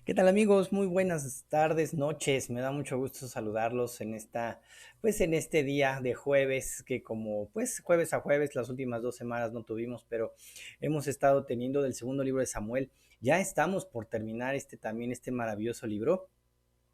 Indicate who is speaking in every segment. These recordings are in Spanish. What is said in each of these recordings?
Speaker 1: ¿Qué tal amigos? Muy buenas tardes, noches. Me da mucho gusto saludarlos en en este día de jueves, que como jueves a jueves, las últimas 2 semanas no tuvimos, pero hemos estado teniendo del segundo libro de Samuel. Ya estamos por terminar este maravilloso libro.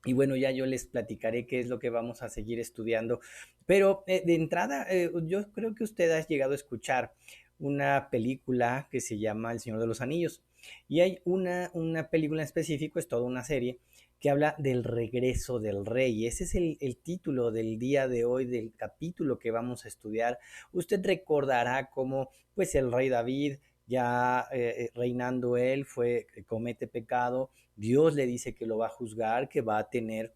Speaker 1: Y bueno, ya yo les platicaré qué es lo que vamos a seguir estudiando. Pero de entrada, yo creo que usted ha llegado a escuchar una película que se llama El Señor de los Anillos. Y hay una película en específico, es toda una serie, que habla del regreso del rey. Ese es el título del día de hoy, del capítulo que vamos a estudiar. Usted recordará cómo pues el rey David, ya reinando él, comete pecado. Dios le dice que lo va a juzgar, que va a tener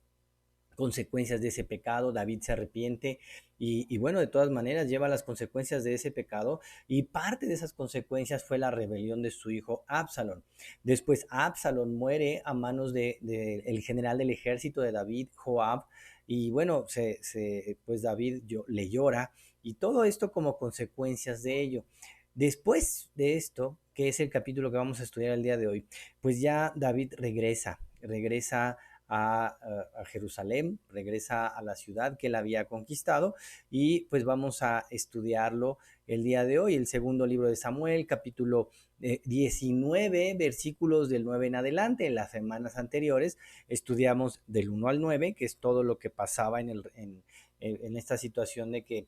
Speaker 1: consecuencias de ese pecado. David se arrepiente y bueno, de todas maneras lleva las consecuencias de ese pecado, y parte de esas consecuencias fue la rebelión de su hijo Absalón. Después Absalón muere a manos de el general del ejército de David, Joab, y bueno, pues David le llora, y todo esto como consecuencias de ello. Después de esto, que es el capítulo que vamos a estudiar el día de hoy, pues ya David regresa a Jerusalén, regresa a la ciudad que él había conquistado, y pues vamos a estudiarlo el día de hoy, el segundo libro de Samuel, capítulo 19, versículos del 9 en adelante. En las semanas anteriores estudiamos del 1 al 9, que es todo lo que pasaba en esta situación de que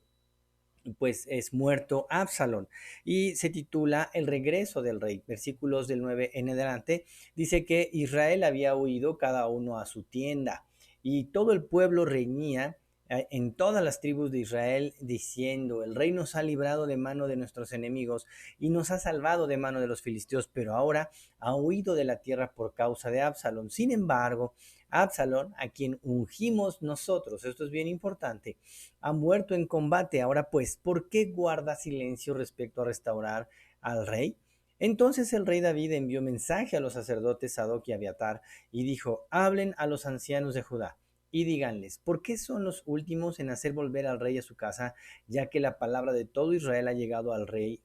Speaker 1: pues es muerto Absalón, y se titula El regreso del rey. Versículos del 9 en adelante dice que Israel había huido cada uno a su tienda, y todo el pueblo reñía en todas las tribus de Israel diciendo: el rey nos ha librado de mano de nuestros enemigos y nos ha salvado de mano de los filisteos, pero ahora ha huido de la tierra por causa de Absalón. Sin embargo, Absalón, a quien ungimos nosotros, esto es bien importante, ha muerto en combate. Ahora pues, ¿por qué guarda silencio respecto a restaurar al rey? Entonces el rey David envió mensaje a los sacerdotes Sadoc y Abiatar y dijo: hablen a los ancianos de Judá y díganles: ¿por qué son los últimos en hacer volver al rey a su casa, ya que la palabra de todo Israel ha llegado al rey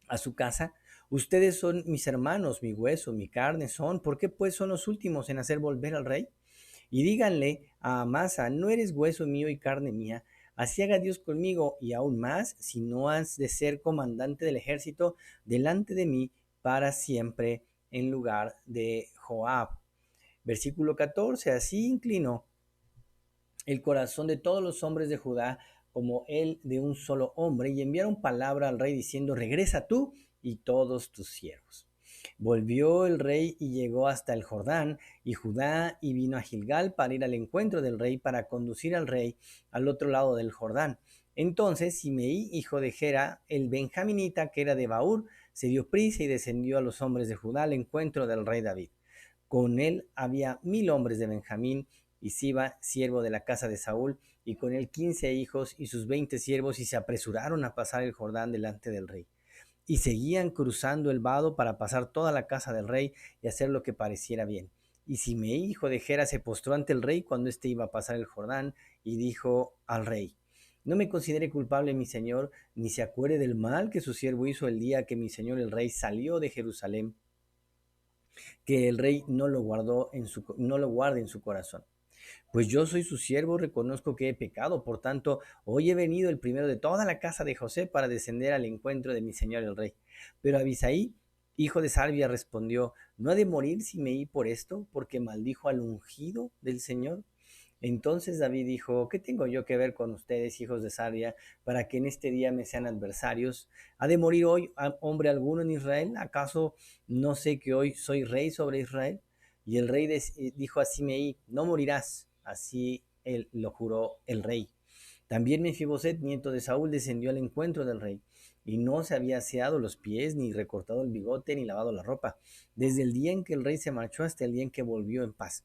Speaker 1: a su casa? Ustedes son mis hermanos, mi hueso, mi carne son. ¿Por qué pues son los últimos en hacer volver al rey? Y díganle a Amasa: no eres hueso mío y carne mía, así haga Dios conmigo, y aún más, si no has de ser comandante del ejército delante de mí para siempre, en lugar de Joab. Versículo 14: así inclinó el corazón de todos los hombres de Judá como el de un solo hombre, y enviaron palabra al rey diciendo: regresa tú y todos tus siervos. Volvió el rey y llegó hasta el Jordán y Judá, y vino a Gilgal para ir al encuentro del rey, para conducir al rey al otro lado del Jordán. Entonces Simeí, hijo de Gera, el benjaminita, que era de Baúr, se dio prisa y descendió a los hombres de Judá al encuentro del rey David. Con él había 1000 hombres de Benjamín, y Siba, siervo de la casa de Saúl, y con él 15 hijos y sus 20 siervos, y se apresuraron a pasar el Jordán delante del rey. Y seguían cruzando el vado para pasar toda la casa del rey y hacer lo que pareciera bien. Y Simei, hijo de Gera, se postró ante el rey cuando éste iba a pasar el Jordán, y dijo al rey: no me considere culpable mi señor, ni se acuerde del mal que su siervo hizo el día que mi señor el rey salió de Jerusalén, que el rey no lo guarde en su corazón. Pues yo soy su siervo, reconozco que he pecado, por tanto, hoy he venido el primero de toda la casa de José para descender al encuentro de mi señor el rey. Pero Abisaí, hijo de Sarbia, respondió: ¿no ha de morir Simeí por esto, porque maldijo al ungido del Señor? Entonces David dijo: ¿qué tengo yo que ver con ustedes, hijos de Sarbia, para que en este día me sean adversarios? ¿Ha de morir hoy hombre alguno en Israel? ¿Acaso no sé que hoy soy rey sobre Israel? Y el rey dijo a Simeí: no morirás. Así él lo juró el rey. También Mefiboset, nieto de Saúl, descendió al encuentro del rey, y no se había aseado los pies, ni recortado el bigote, ni lavado la ropa, desde el día en que el rey se marchó hasta el día en que volvió en paz.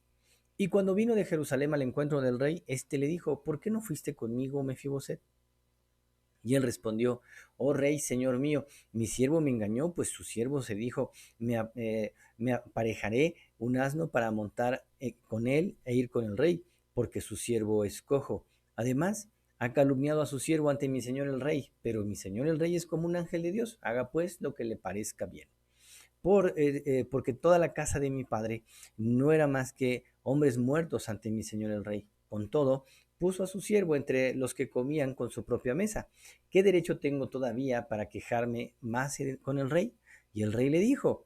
Speaker 1: Y cuando vino de Jerusalén al encuentro del rey, éste le dijo: ¿por qué no fuiste conmigo, Mefiboset? Y él respondió: oh rey, señor mío, mi siervo me engañó, pues su siervo se dijo: me aparejaré un asno para montar con él e ir con el rey, porque su siervo es cojo. Además, ha calumniado a su siervo ante mi señor el rey, pero mi señor el rey es como un ángel de Dios. Haga pues lo que le parezca bien. porque toda la casa de mi padre no era más que hombres muertos ante mi señor el rey. Con todo, puso a su siervo entre los que comían con su propia mesa. ¿Qué derecho tengo todavía para quejarme más con el rey? Y el rey le dijo: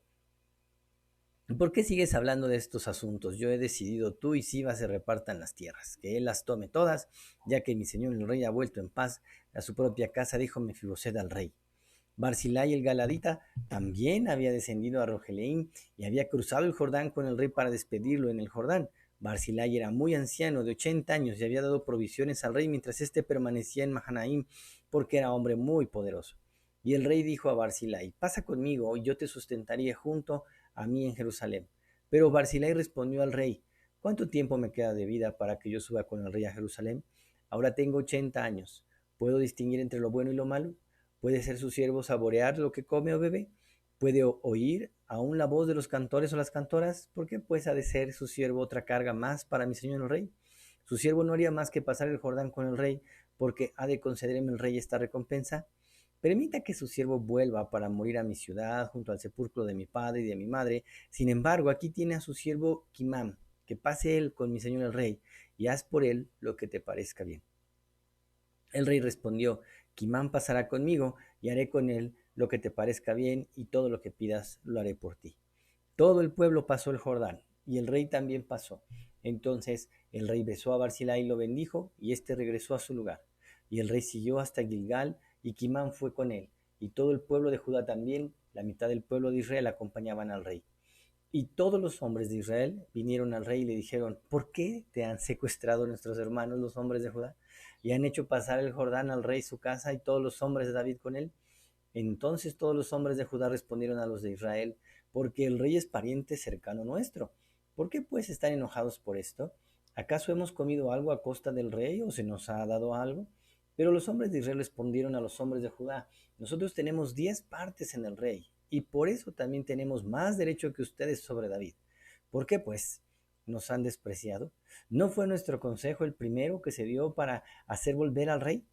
Speaker 1: ¿por qué sigues hablando de estos asuntos? Yo he decidido, tú y Siba se repartan las tierras, que él las tome todas, ya que mi señor el rey ha vuelto en paz a su propia casa, dijo Mefiboset al rey. Barzillai el Galadita también había descendido a Rogeleim y había cruzado el Jordán con el rey para despedirlo en el Jordán. Barzillai era muy anciano, de 80 años, y había dado provisiones al rey mientras éste permanecía en Mahanaim, porque era hombre muy poderoso. Y el rey dijo a Barzillai: pasa conmigo, y yo te sustentaré junto a mí en Jerusalén. Pero Barzillai respondió al rey: ¿cuánto tiempo me queda de vida para que yo suba con el rey a Jerusalén? Ahora tengo 80 años. ¿Puedo distinguir entre lo bueno y lo malo? ¿Puede ser su siervo saborear lo que come o bebe? ¿Puede oír aún la voz de los cantores o las cantoras? ¿Por qué pues ha de ser su siervo otra carga más para mi señor el rey? Su siervo no haría más que pasar el Jordán con el rey, porque ha de concederme el rey esta recompensa. Permita que su siervo vuelva para morir a mi ciudad, junto al sepulcro de mi padre y de mi madre. Sin embargo, aquí tiene a su siervo Kimam, que pase él con mi señor el rey, y haz por él lo que te parezca bien. El rey respondió: Kimán pasará conmigo, y haré con él lo que te parezca bien, y todo lo que pidas lo haré por ti. Todo el pueblo pasó el Jordán, y el rey también pasó. Entonces el rey besó a Barzillai y lo bendijo, y éste regresó a su lugar. Y el rey siguió hasta Gilgal, y Kimán fue con él, y todo el pueblo de Judá también. La mitad del pueblo de Israel acompañaban al rey. Y todos los hombres de Israel vinieron al rey y le dijeron: ¿por qué te han secuestrado nuestros hermanos, los hombres de Judá, y han hecho pasar el Jordán al rey su casa y todos los hombres de David con él? Entonces todos los hombres de Judá respondieron a los de Israel: porque el rey es pariente cercano nuestro. ¿Por qué pues están enojados por esto? ¿Acaso hemos comido algo a costa del rey o se nos ha dado algo? Pero los hombres de Israel respondieron a los hombres de Judá: nosotros tenemos 10 partes en el rey, y por eso también tenemos más derecho que ustedes sobre David. ¿Por qué pues nos han despreciado? ¿No fue nuestro consejo el primero que se dio para hacer volver al rey?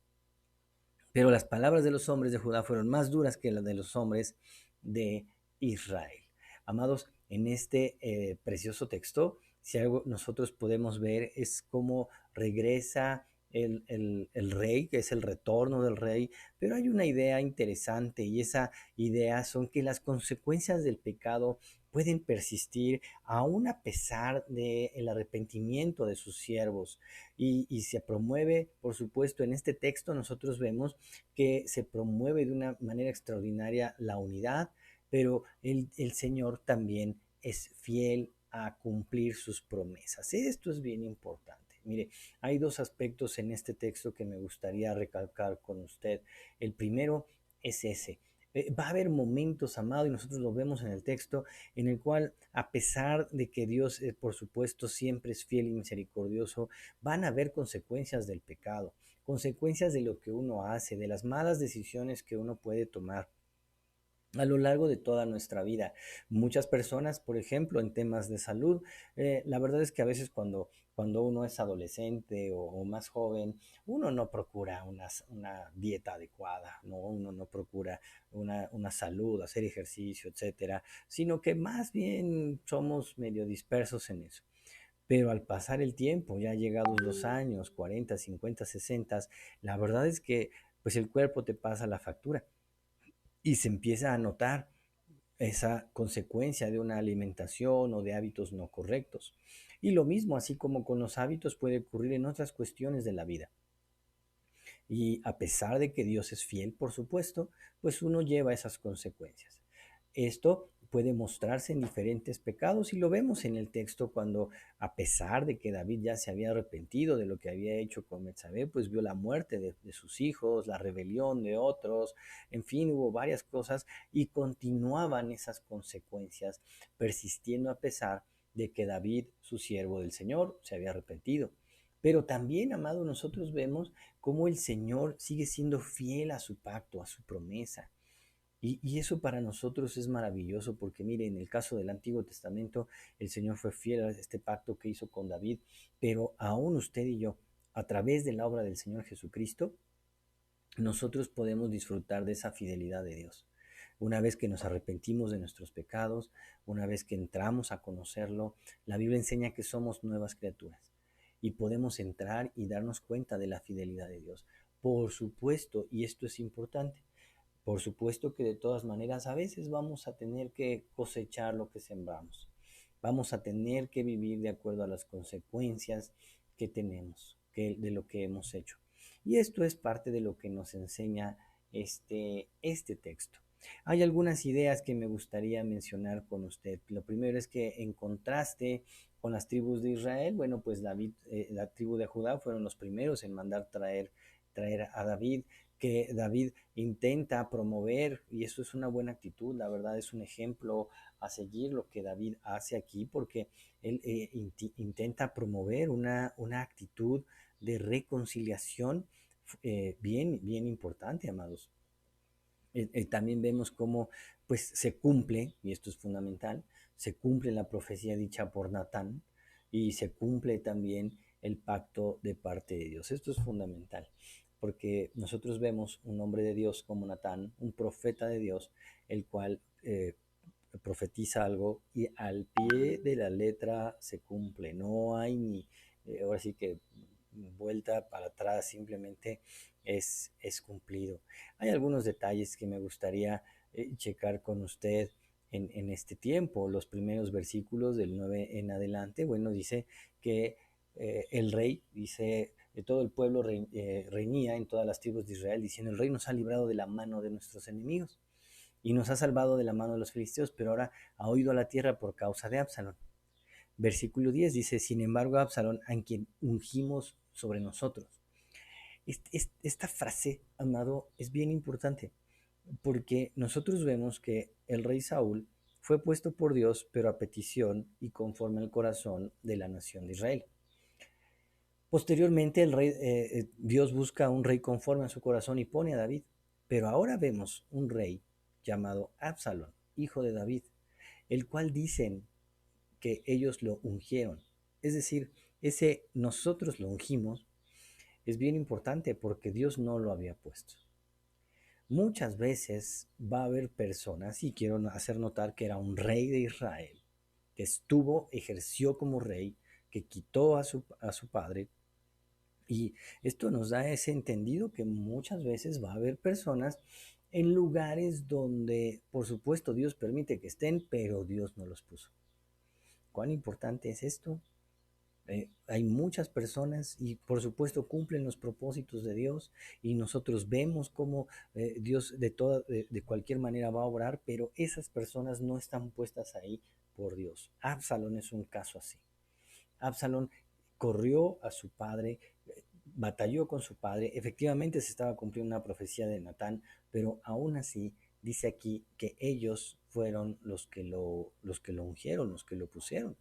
Speaker 1: Pero las palabras de los hombres de Judá fueron más duras que las de los hombres de Israel. Amados, en este precioso texto, si algo nosotros podemos ver es cómo regresa el rey, que es el retorno del rey, pero hay una idea interesante, y esa idea son que las consecuencias del pecado pueden persistir aún a pesar del arrepentimiento de sus siervos. Y se promueve, por supuesto, en este texto nosotros vemos que se promueve de una manera extraordinaria la unidad, pero el Señor también es fiel a cumplir sus promesas. Esto es bien importante. Mire, hay dos aspectos en este texto que me gustaría recalcar con usted. El primero es ese. Va a haber momentos, amado, y nosotros lo vemos en el texto, en el cual, a pesar de que Dios, por supuesto, siempre es fiel y misericordioso, van a haber consecuencias del pecado, consecuencias de lo que uno hace, de las malas decisiones que uno puede tomar a lo largo de toda nuestra vida. Muchas personas, por ejemplo, en temas de salud, la verdad es que a veces cuando uno es adolescente o más joven, uno no procura una dieta adecuada, ¿no? Uno no procura una salud, hacer ejercicio, etcétera, sino que más bien somos medio dispersos en eso. Pero al pasar el tiempo, ya llegados los años, 40, 50, 60, la verdad es que pues el cuerpo te pasa la factura y se empieza a notar esa consecuencia de una alimentación o de hábitos no correctos. Y lo mismo, así como con los hábitos, puede ocurrir en otras cuestiones de la vida. Y a pesar de que Dios es fiel, por supuesto, pues uno lleva esas consecuencias. Esto puede mostrarse en diferentes pecados, y lo vemos en el texto cuando, a pesar de que David ya se había arrepentido de lo que había hecho con Betsabé, pues vio la muerte de sus hijos, la rebelión de otros, en fin, hubo varias cosas, y continuaban esas consecuencias persistiendo a pesar de que David, su siervo del Señor, se había arrepentido. Pero también, amado, nosotros vemos cómo el Señor sigue siendo fiel a su pacto, a su promesa. Y eso para nosotros es maravilloso, porque mire, en el caso del Antiguo Testamento, el Señor fue fiel a este pacto que hizo con David, pero aún usted y yo, a través de la obra del Señor Jesucristo, nosotros podemos disfrutar de esa fidelidad de Dios. Una vez que nos arrepentimos de nuestros pecados, una vez que entramos a conocerlo, la Biblia enseña que somos nuevas criaturas y podemos entrar y darnos cuenta de la fidelidad de Dios. Por supuesto, y esto es importante, por supuesto que de todas maneras a veces vamos a tener que cosechar lo que sembramos. Vamos a tener que vivir de acuerdo a las consecuencias que tenemos, de lo que hemos hecho. Y esto es parte de lo que nos enseña este texto. Hay algunas ideas que me gustaría mencionar con usted. Lo primero es que en contraste con las tribus de Israel, bueno, pues David, la tribu de Judá fueron los primeros en mandar traer a David, que David intenta promover, y eso es una buena actitud, la verdad es un ejemplo a seguir lo que David hace aquí, porque él intenta promover una actitud de reconciliación bien importante, amados. También vemos cómo pues se cumple, y esto es fundamental, se cumple la profecía dicha por Natán y se cumple también el pacto de parte de Dios. Esto es fundamental, porque nosotros vemos un hombre de Dios como Natán, un profeta de Dios, el cual profetiza algo y al pie de la letra se cumple. No hay ni, ahora sí que vuelta para atrás, simplemente es cumplido. Hay algunos detalles que me gustaría checar con usted en este tiempo. Los primeros versículos del 9 en adelante, bueno, dice que el rey, dice, todo el pueblo reñía en todas las tribus de Israel, diciendo, el rey nos ha librado de la mano de nuestros enemigos y nos ha salvado de la mano de los filisteos, pero ahora ha oído a la tierra por causa de Absalón. Versículo 10 dice, sin embargo, Absalón, a quien ungimos sobre nosotros. Esta frase, amado, es bien importante, porque nosotros vemos que el rey Saúl fue puesto por Dios, pero a petición y conforme al corazón de la nación de Israel. Posteriormente, Dios busca un rey conforme a su corazón y pone a David. Pero ahora vemos un rey llamado Absalón, hijo de David, el cual dicen que ellos lo ungieron. Es decir, ese nosotros lo ungimos es bien importante porque Dios no lo había puesto. Muchas veces va a haber personas, y quiero hacer notar que era un rey de Israel, que ejerció como rey, que quitó a su padre. Y esto nos da ese entendido que muchas veces va a haber personas en lugares donde, por supuesto, Dios permite que estén, pero Dios no los puso. ¿Cuán importante es esto? Hay muchas personas y por supuesto cumplen los propósitos de Dios y nosotros vemos cómo Dios de cualquier manera va a obrar, pero esas personas no están puestas ahí por Dios. Absalón es un caso así. Absalón corrió a su padre, batalló con su padre, efectivamente se estaba cumpliendo una profecía de Natán, pero aún así dice aquí que ellos fueron los que lo ungieron, los que lo pusieron.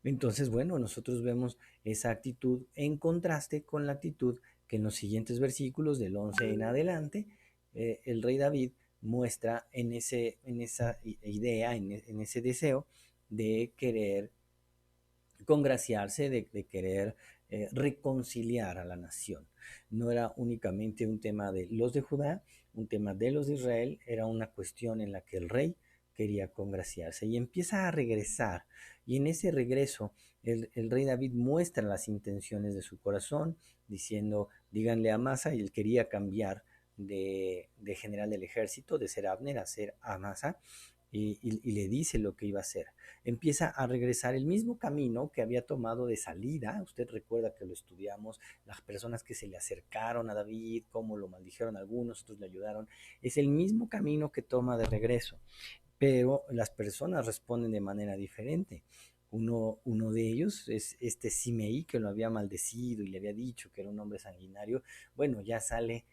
Speaker 1: Entonces, bueno, nosotros vemos esa actitud en contraste con la actitud que en los siguientes versículos del 11 en adelante, el rey David muestra en esa idea, en ese deseo de querer congraciarse, de querer reconciliar a la nación. No era únicamente un tema de los de Judá, un tema de los de Israel, era una cuestión en la que el rey quería congraciarse y empieza a regresar. Y en ese regreso, el rey David muestra las intenciones de su corazón, diciendo, díganle a Amasa, y él quería cambiar de general del ejército, de ser Abner a ser Amasa, y le dice lo que iba a hacer. Empieza a regresar el mismo camino que había tomado de salida. Usted recuerda que lo estudiamos, las personas que se le acercaron a David, cómo lo maldijeron algunos, otros le ayudaron. Es el mismo camino que toma de regreso, pero las personas responden de manera diferente. Uno de ellos es este Simei que lo había maldecido y le había dicho que era un hombre sanguinario. Bueno, ya sale,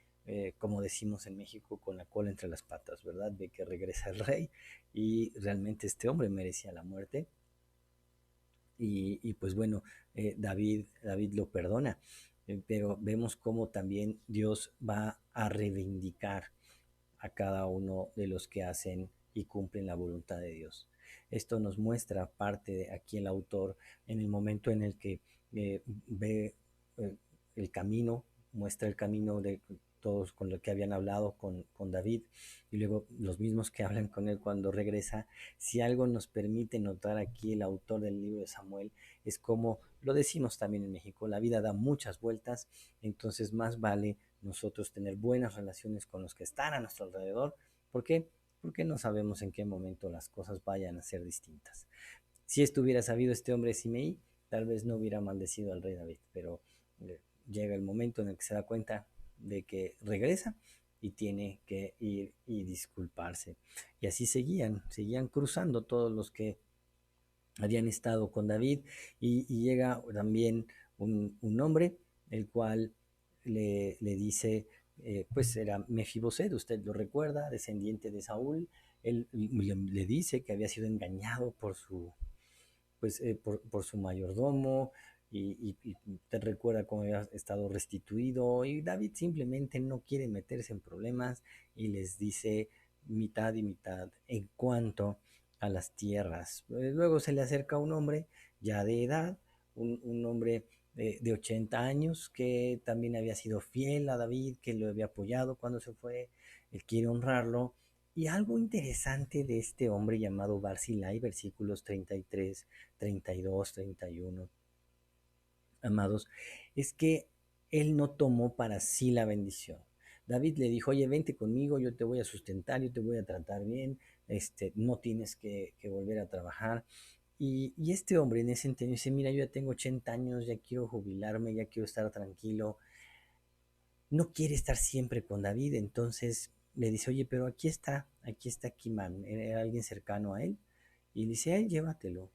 Speaker 1: como decimos en México, con la cola entre las patas, ¿verdad? Ve que regresa el rey y realmente este hombre merecía la muerte. Y pues bueno, David lo perdona, pero vemos cómo también Dios va a reivindicar a cada uno de los que hacen y cumplen la voluntad de Dios. Esto nos muestra parte de aquí el autor en el momento en el que ve el camino, muestra el camino todos con los que habían hablado con David, y luego los mismos que hablan con él cuando regresa. Si algo nos permite notar aquí el autor del libro de Samuel, es como lo decimos también en México, la vida da muchas vueltas, entonces más vale nosotros tener buenas relaciones con los que están a nuestro alrededor. ¿Por qué? Porque no sabemos en qué momento las cosas vayan a ser distintas. Si esto hubiera sabido este hombre Simei, tal vez no hubiera maldecido al rey David, pero llega el momento en el que se da cuenta de que regresa y tiene que ir y disculparse. Y así seguían cruzando todos los que habían estado con David, y llega también un hombre, el cual le dice, pues era Mefiboset, usted lo recuerda, descendiente de Saúl. Él le dice que había sido engañado por su mayordomo, y te recuerda cómo había estado restituido, y David simplemente no quiere meterse en problemas y les dice mitad y mitad en cuanto a las tierras. Luego se le acerca un hombre ya de edad, un hombre de 80 años, que también había sido fiel a David, que lo había apoyado cuando se fue. Él quiere honrarlo. Y algo interesante de este hombre llamado Barzillai, versículos 33, 32, 31, amados, es que él no tomó para sí la bendición. David le dijo, oye, vente conmigo, yo te voy a sustentar, yo te voy a tratar bien, no tienes que volver a trabajar. Y este hombre en ese entonces dice, mira, yo ya tengo 80 años, ya quiero jubilarme, ya quiero estar tranquilo. No quiere estar siempre con David, entonces le dice, oye, pero aquí está Kimán, era alguien cercano a él, y le dice, ay, llévatelo.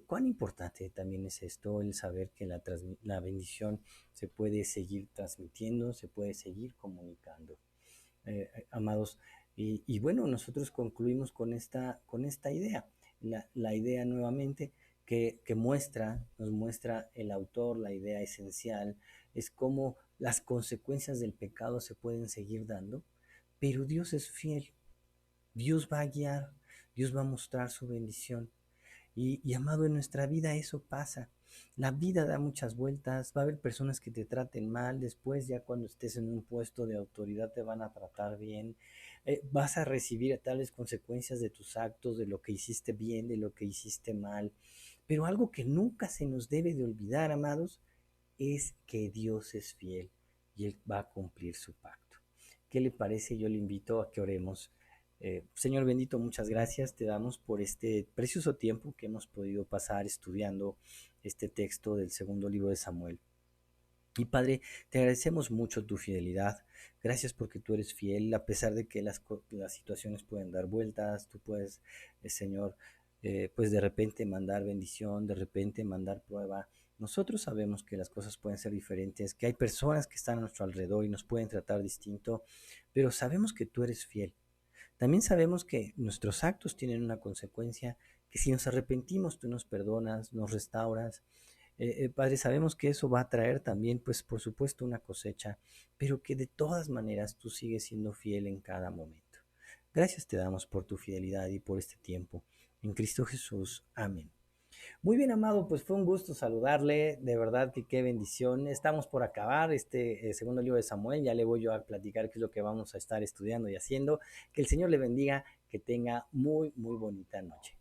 Speaker 1: ¿Cuán importante también es esto, el saber que la bendición se puede seguir transmitiendo, se puede seguir comunicando? Amados, y bueno, nosotros concluimos con esta idea, la idea nuevamente que nos muestra el autor, la idea esencial, es cómo las consecuencias del pecado se pueden seguir dando, pero Dios es fiel, Dios va a guiar, Dios va a mostrar su bendición. Y amado, en nuestra vida eso pasa. La vida da muchas vueltas, va a haber personas que te traten mal, después ya cuando estés en un puesto de autoridad te van a tratar bien. Vas a recibir tales consecuencias de tus actos, de lo que hiciste bien, de lo que hiciste mal. Pero algo que nunca se nos debe de olvidar, amados, es que Dios es fiel y Él va a cumplir su pacto. ¿Qué le parece? Yo le invito a que oremos. Señor bendito, muchas gracias te damos por este precioso tiempo que hemos podido pasar estudiando este texto del segundo libro de Samuel. Y Padre, te agradecemos mucho tu fidelidad. Gracias porque tú eres fiel, a pesar de que las situaciones pueden dar vueltas. Tú puedes, Señor, pues de repente mandar bendición, de repente mandar prueba. Nosotros sabemos que las cosas pueden ser diferentes, que hay personas que están a nuestro alrededor y nos pueden tratar distinto, pero sabemos que tú eres fiel. También sabemos que nuestros actos tienen una consecuencia, que si nos arrepentimos, tú nos perdonas, nos restauras. Padre, sabemos que eso va a traer también, pues por supuesto, una cosecha, pero que de todas maneras tú sigues siendo fiel en cada momento. Gracias te damos por tu fidelidad y por este tiempo. En Cristo Jesús. Amén. Muy bien, amado, pues fue un gusto saludarle, de verdad que qué bendición. Estamos por acabar este segundo libro de Samuel, ya le voy yo a platicar qué es lo que vamos a estar estudiando y haciendo. Que el Señor le bendiga, que tenga muy, muy bonita noche.